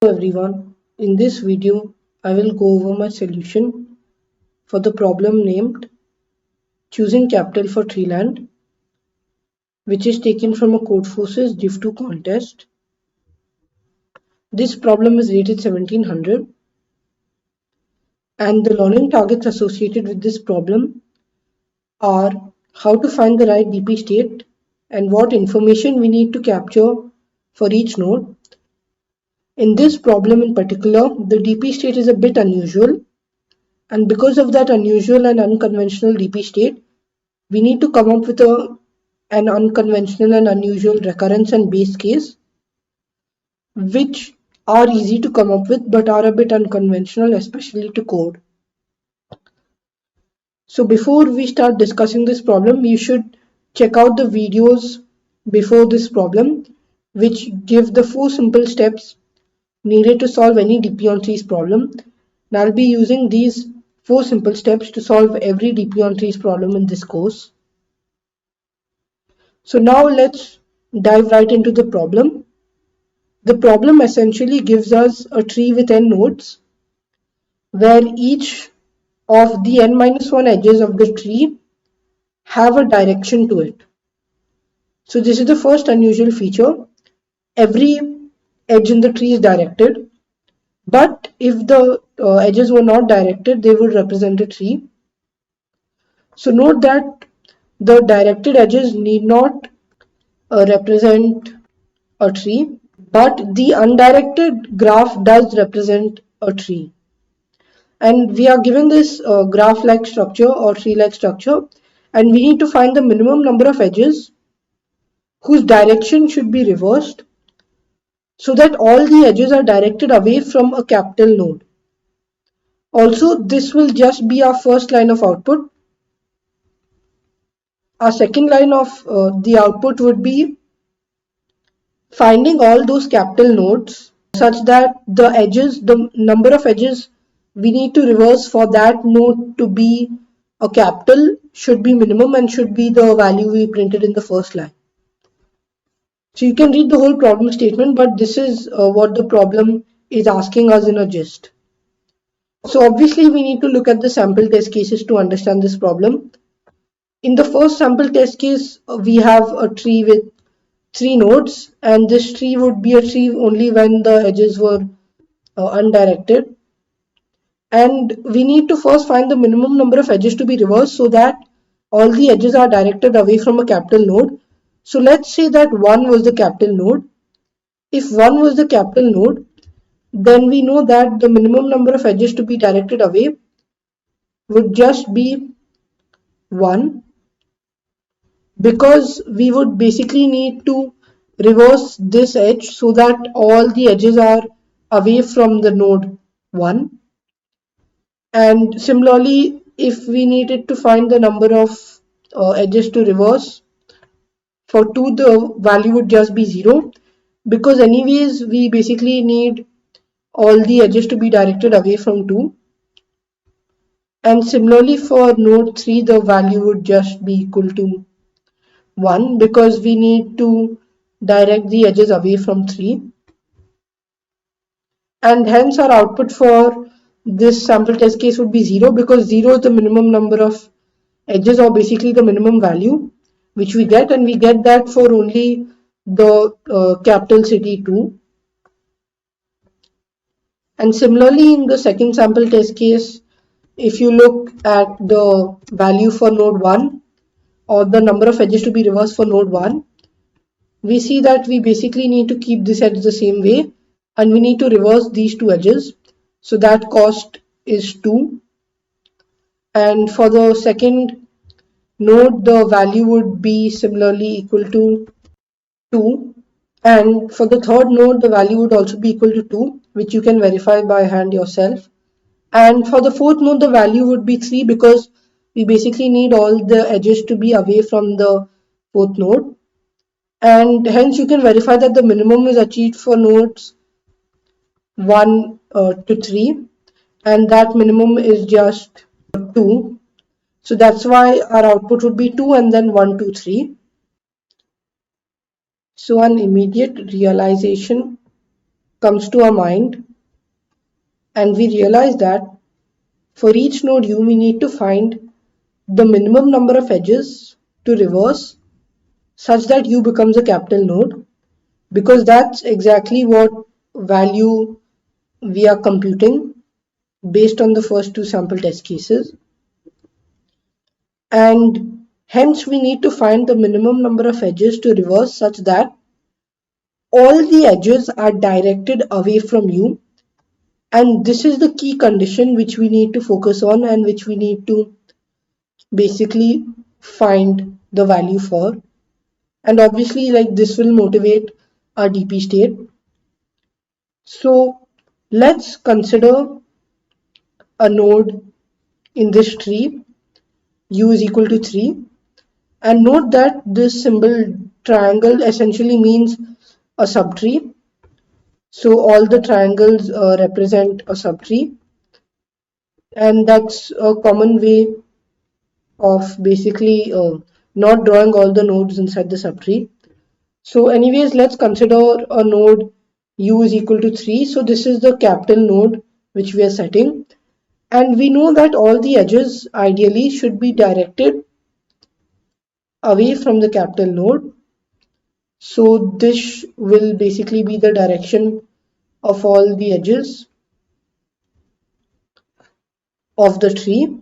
Hello everyone, in this video I will go over my solution for the problem named choosing capital for Treeland, which is taken from a Codeforces Div 2 contest. This problem is rated 1700 and the learning targets associated with this problem are how to find the right DP state and what information we need to capture for each node. In this problem in particular, the DP state is a bit unusual, and because of that unusual and unconventional DP state, we need to come up with an unconventional and unusual recurrence and base case, which are easy to come up with but are a bit unconventional, especially to code. So before we start discussing this problem, you should check out the videos before this problem, which give the 4 simple steps needed to solve any DP on trees problem. And I'll be using these 4 simple steps to solve every DP on trees problem in this course. So now let's dive right into the problem. The problem essentially gives us a tree with n nodes, where each of the n-1 edges of the tree have a direction to it. So this is the first unusual feature. Every edge in the tree is directed, but if the edges were not directed, they would represent a tree. So note that the directed edges need not represent a tree, but the undirected graph does represent a tree. And we are given this graph-like structure or tree-like structure, and we need to find the minimum number of edges whose direction should be reversed so that all the edges are directed away from a capital node. Also, this will just be our first line of output. Our second line of the output would be finding all those capital nodes such that the number of edges we need to reverse for that node to be a capital should be minimum and should be the value we printed in the first line. So you can read the whole problem statement, but this is what the problem is asking us in a gist. So obviously we need to look at the sample test cases to understand this problem. In the first sample test case, we have a tree with 3 nodes, and this tree would be a tree only when the edges were undirected. And we need to first find the minimum number of edges to be reversed so that all the edges are directed away from a capital node. So let's say that 1 was the capital node. If 1 was the capital node, then we know that the minimum number of edges to be directed away would just be 1, because we would basically need to reverse this edge so that all the edges are away from the node 1. And similarly, if we needed to find the number of edges to reverse, for 2 the value would just be 0, because anyways we basically need all the edges to be directed away from 2. And similarly for node 3 the value would just be equal to 1, because we need to direct the edges away from 3. And hence our output for this sample test case would be 0, because 0 is the minimum number of edges, or basically the minimum value which we get, and we get that for only the capital city 2. And similarly in the second sample test case, if you look at the value for node 1, or the number of edges to be reversed for node 1, we see that we basically need to keep this edge the same way, and we need to reverse these 2 edges. So that cost is 2. And for the second node, the value would be similarly equal to 2. And for the third node, the value would also be equal to 2, which you can verify by hand yourself. And for the fourth node, the value would be 3, because we basically need all the edges to be away from the fourth node. And hence you can verify that the minimum is achieved for nodes 1 to 3, and that minimum is just 2. So that's why our output would be 2 and then 1, 2, 3. So an immediate realization comes to our mind, and we realize that for each node u, we need to find the minimum number of edges to reverse such that u becomes a capital node, because that's exactly what value we are computing based on the first two sample test cases. And hence we need to find the minimum number of edges to reverse such that all the edges are directed away from u. And this is the key condition which we need to focus on and which we need to basically find the value for. And obviously, like, this will motivate our DP state. So let's consider a node in this tree, u is equal to 3, and note that this symbol triangle essentially means a subtree. So all the triangles represent a subtree, and that's a common way of basically not drawing all the nodes inside the subtree. So anyways, let's consider a node u is equal to 3. So this is the capital node which we are setting, and we know that all the edges ideally should be directed away from the capital node. So this will basically be the direction of all the edges of the tree.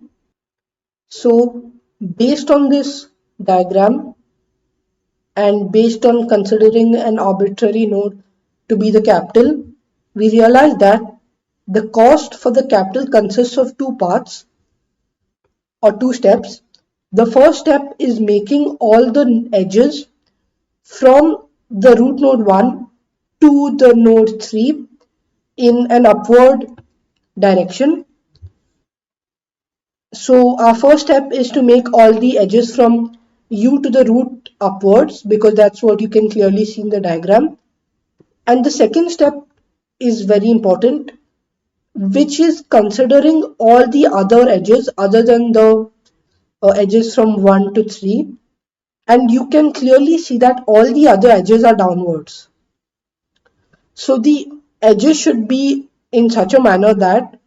So based on this diagram and based on considering an arbitrary node to be the capital, we realize that the cost for the capital consists of two parts or two steps. The first step is making all the edges from the root node 1 to the node 3 in an upward direction. So our first step is to make all the edges from u to the root upwards, because that's what you can clearly see in the diagram. And the second step is very important, which is considering all the other edges other than the edges from 1 to 3, and you can clearly see that all the other edges are downwards. So the edges should be in such a manner that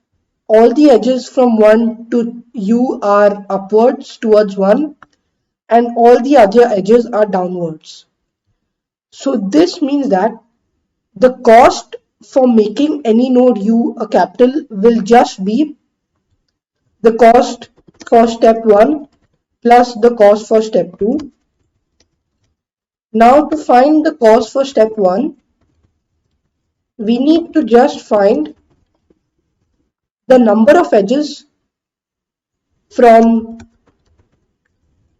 all the edges from 1 to u are upwards towards 1 and all the other edges are downwards. So this means that the cost for making any node u a capital will just be the cost for step 1 plus the cost for step 2. Now to find the cost for step 1, we need to just find the number of edges from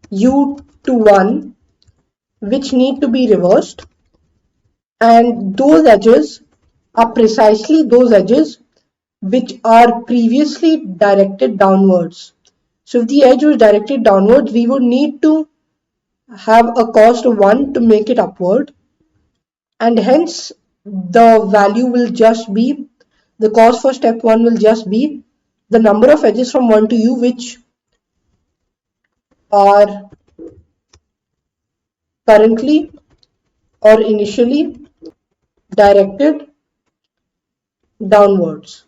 u to 1 which need to be reversed, and those edges are precisely those edges which are previously directed downwards. So if the edge was directed downwards, we would need to have a cost of 1 to make it upward, and hence the value will just be, the cost for step 1 will just be the number of edges from 1 to u which are currently or initially directed downwards.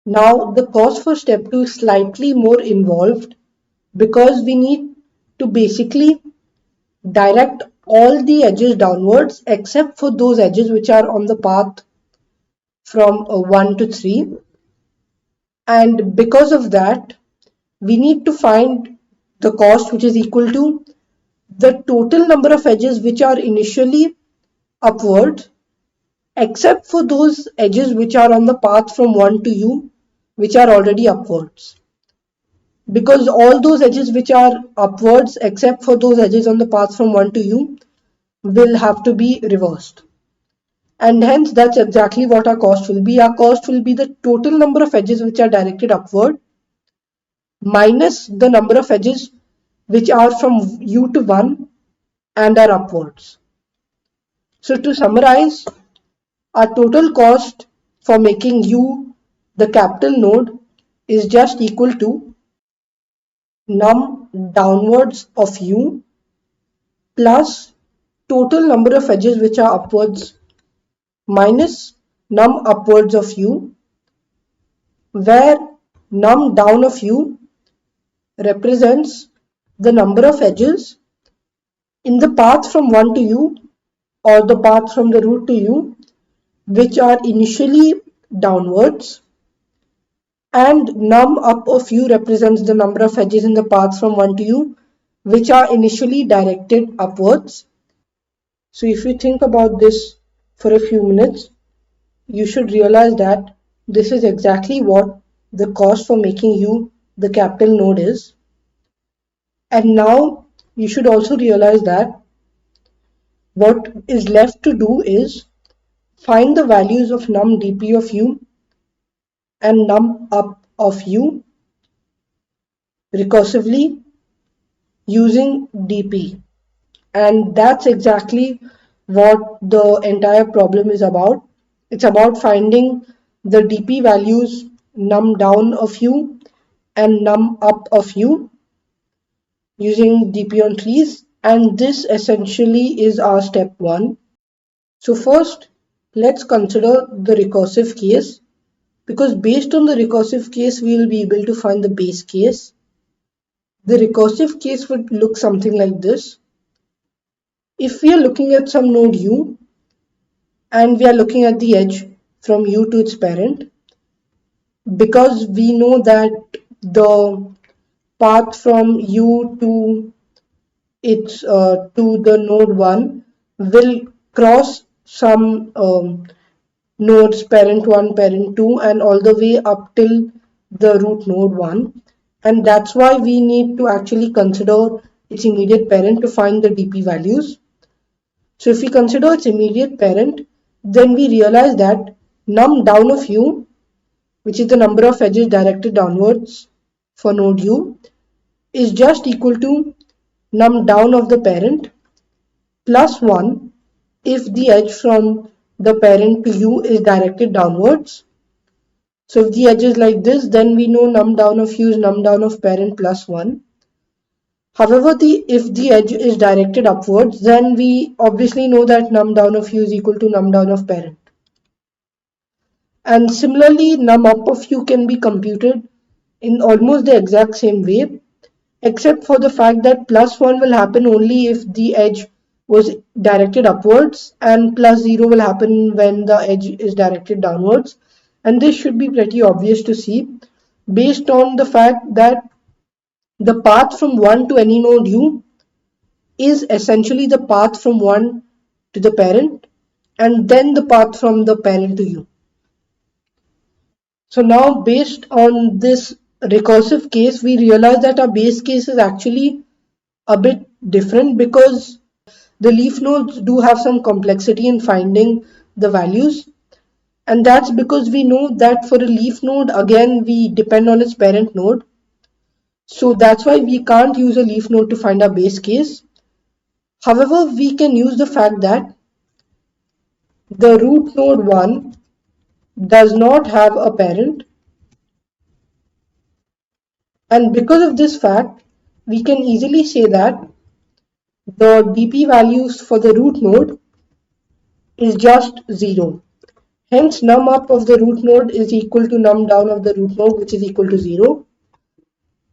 Now the cost for step 2 is slightly more involved, because we need to basically direct all the edges downwards except for those edges which are on the path from 1 to 3, and because of that we need to find the cost which is equal to the total number of edges which are initially upward except for those edges which are on the path from 1 to u which are already upwards, because all those edges which are upwards except for those edges on the path from 1 to u will have to be reversed, and hence that's exactly what our cost will be. Our cost will be the total number of edges which are directed upward minus the number of edges which are from u to 1 and are upwards. So to summarize, our total cost for making u the capital node is just equal to num downwards of u plus total number of edges which are upwards minus num upwards of u, where num down of u represents the number of edges in the path from 1 to u, or the path from the root to u, which are initially downwards, and num up of u represents the number of edges in the path from 1 to u, which are initially directed upwards. So if you think about this for a few minutes, you should realize that this is exactly what the cost for making u the capital node is. And now you should also realize that what is left to do is find the values of num dp of u and num up of u recursively using dp. And that's exactly what the entire problem is about. It's about finding the dp values num down of u and num up of u using dp on trees, and this essentially is our step 1. So first, let's consider the recursive case, because based on the recursive case we will be able to find the base case. The recursive case would look something like this. If we are looking at some node u and we are looking at the edge from u to its parent, because we know that the path from u to its to the node 1 will cross some nodes parent 1, parent 2, and all the way up till the root node 1, and that's why we need to actually consider its immediate parent to find the dp values. So if we consider its immediate parent, then we realize that num down of u, which is the number of edges directed downwards for node u, is just equal to num down of the parent plus 1 if the edge from the parent to u is directed downwards. So if the edge is like this, then we know num down of u is num down of parent plus 1. However, if the edge is directed upwards, then we obviously know that num down of u is equal to num down of parent. And similarly, num up of u can be computed in almost the exact same way, except for the fact that plus 1 will happen only if the edge was directed upwards, and plus 0 will happen when the edge is directed downwards. And this should be pretty obvious to see based on the fact that the path from 1 to any node u is essentially the path from 1 to the parent and then the path from the parent to u. So now based on this recursive case, we realize that our base case is actually a bit different, because the leaf nodes do have some complexity in finding the values, and that's because we know that for a leaf node, again, we depend on its parent node. So that's why we can't use a leaf node to find our base case. However, we can use the fact that the root node 1 does not have a parent, and because of this fact, we can easily say that the dp values for the root node is just 0. Hence, num up of the root node is equal to num down of the root node, which is equal to 0.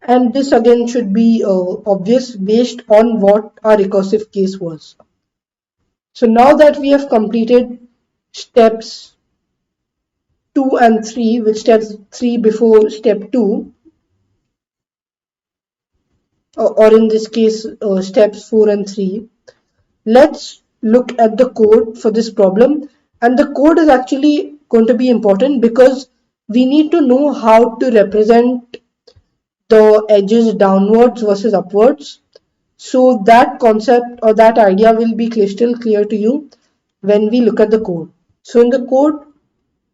And this again should be obvious based on what our recursive case was. So now that we have completed steps 2 and 3, with step 3 before step 2, or in this case steps 4 and 3, let's look at the code for this problem. And the code is actually going to be important because we need to know how to represent the edges downwards versus upwards. So that concept or that idea will be crystal clear to you when we look at the code. So in the code,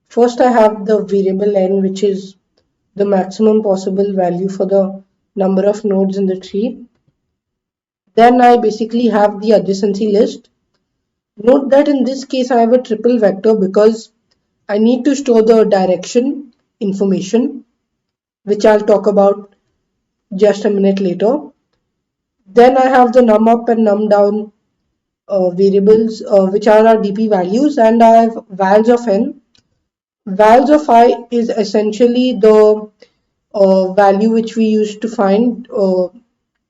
first I have the variable n, which is the maximum possible value for the number of nodes in the tree. Then I basically have the adjacency list. Note that in this case I have a triple vector because I need to store the direction information, which I'll talk about just a minute later. Then I have the num up and num down variables, which are our dp values, and I have vals of n. Vals of I is essentially the value which we used to find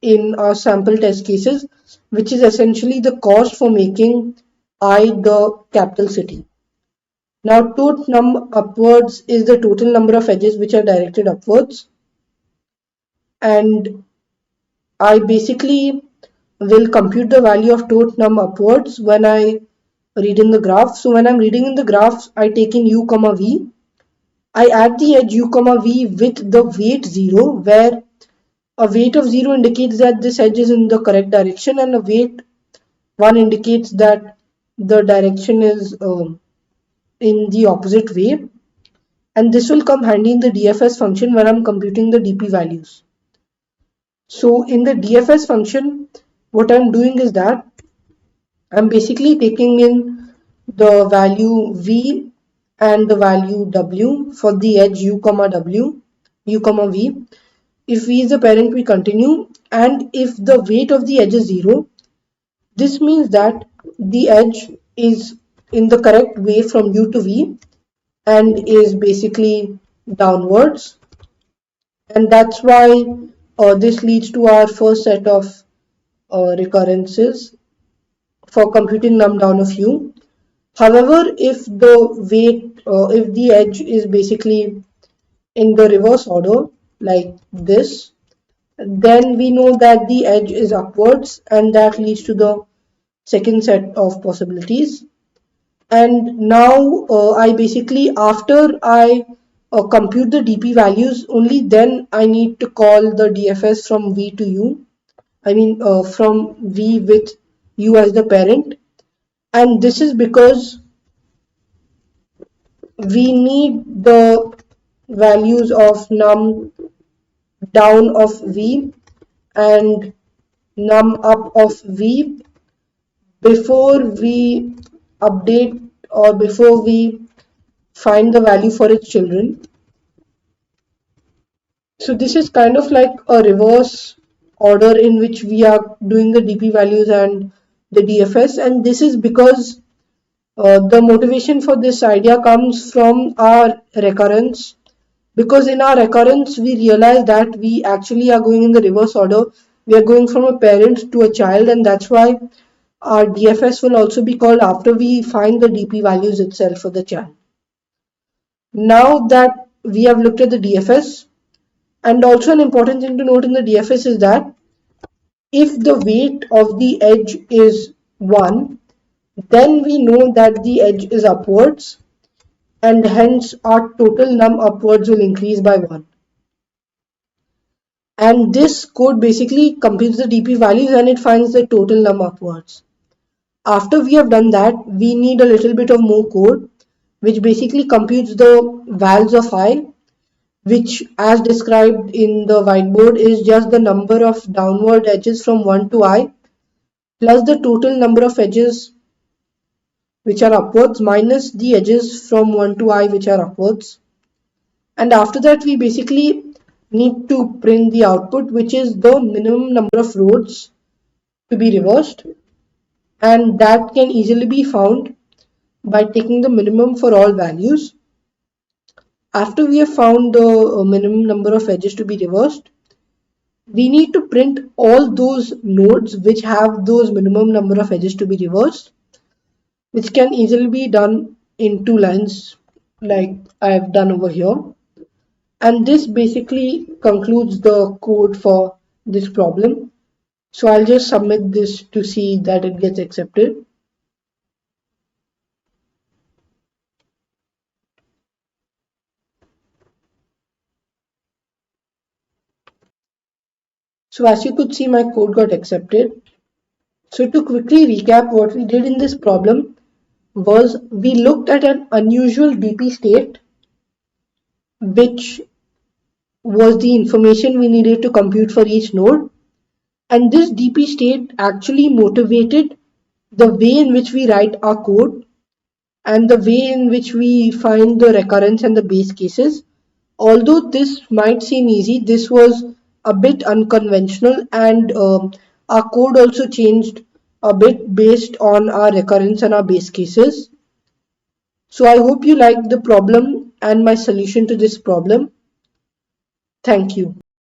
in our sample test cases, which is essentially the cost for making I the capital city. Now, tot num upwards is the total number of edges which are directed upwards, and I basically will compute the value of tot num upwards when I read in the graph. So when I'm reading in the graph, I take in u comma v. I add the edge u comma v with the weight 0, where a weight of 0 indicates that this edge is in the correct direction, and a weight 1 indicates that the direction is in the opposite way. And this will come handy in the DFS function when I'm computing the DP values. So in the DFS function, what I'm doing is that I'm basically taking in the value v and the value w for the edge u comma w, u comma v. If v is the parent, we continue, and if the weight of the edge is 0, this means that the edge is in the correct way from u to v and is basically downwards, and that's why this leads to our first set of recurrences for computing num down of u. However, if the weight, if the edge is basically in the reverse order like this, then we know that the edge is upwards, and that leads to the second set of possibilities. And now I basically, after I compute the DP values, only then I need to call the DFS from V to U. I mean from V with U as the parent. And this is because we need the values of num down of V and num up of V before we update or before we find the value for its children. So this is kind of like a reverse order in which we are doing the DP values and the DFS, and this is because the motivation for this idea comes from our recurrence, because in our recurrence we realize that we actually are going in the reverse order. We are going from a parent to a child, and that's why our DFS will also be called after we find the DP values itself for the child. Now that we have looked at the DFS, and also an important thing to note in the DFS is that if the weight of the edge is 1, then we know that the edge is upwards, and hence our total num upwards will increase by 1. And this code basically computes the DP values and it finds the total num upwards. After we have done that, we need a little bit of more code, which basically computes the vals of I, which as described in the whiteboard is just the number of downward edges from 1 to I plus the total number of edges which are upwards minus the edges from 1 to I which are upwards. And after that we basically need to print the output, which is the minimum number of roads to be reversed, and that can easily be found by taking the minimum for all values. After we have found the minimum number of edges to be reversed, we need to print all those nodes which have those minimum number of edges to be reversed, which can easily be done in 2 lines like I have done over here. And this basically concludes the code for this problem. So I'll just submit this to see that it gets accepted. So as you could see, my code got accepted. So to quickly recap, what we did in this problem was we looked at an unusual DP state, which was the information we needed to compute for each node. And this DP state actually motivated the way in which we write our code and the way in which we find the recurrence and the base cases. Although this might seem easy, this was a bit unconventional, and our code also changed a bit based on our recurrence and our base cases. So I hope you liked the problem, and my solution to this problem. Thank you.